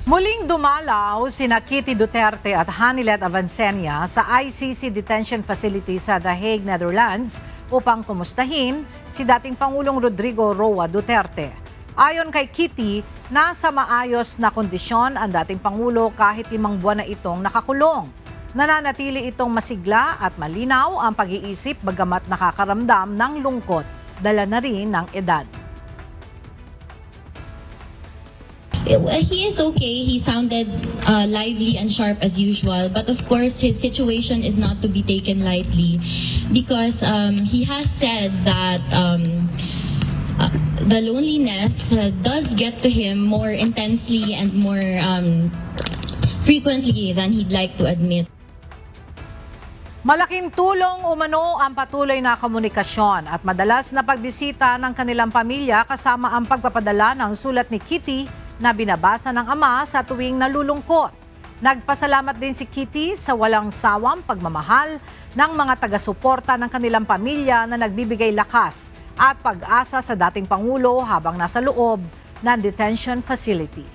Muling dumalaw sina Kitty Duterte at Hanilet Avancenia sa ICC Detention Facility sa The Hague, Netherlands upang kumustahin si dating Pangulong Rodrigo Roa Duterte. Ayon kay Kitty, nasa maayos na kondisyon ang dating Pangulo kahit 5 buwan na itong nakakulong. Nananatili itong masigla at malinaw ang pag-iisip bagamat nakakaramdam ng lungkot, dala na rin ng edad. He is okay. He sounded lively and sharp as usual. But of course, his situation is not to be taken lightly because he has said that the loneliness does get to him more intensely and more frequently than he'd like to admit. Malaking tulong umano ang patuloy na komunikasyon at madalas na pagbisita ng kanilang pamilya kasama ang pagpapadala ng sulat ni Kitty na binabasa ng ama sa tuwing nalulungkot. Nagpasalamat din si Kitty sa walang sawang pagmamahal ng mga taga-suporta ng kanilang pamilya na nagbibigay lakas at pag-asa sa dating Pangulo habang nasa loob ng detention facility.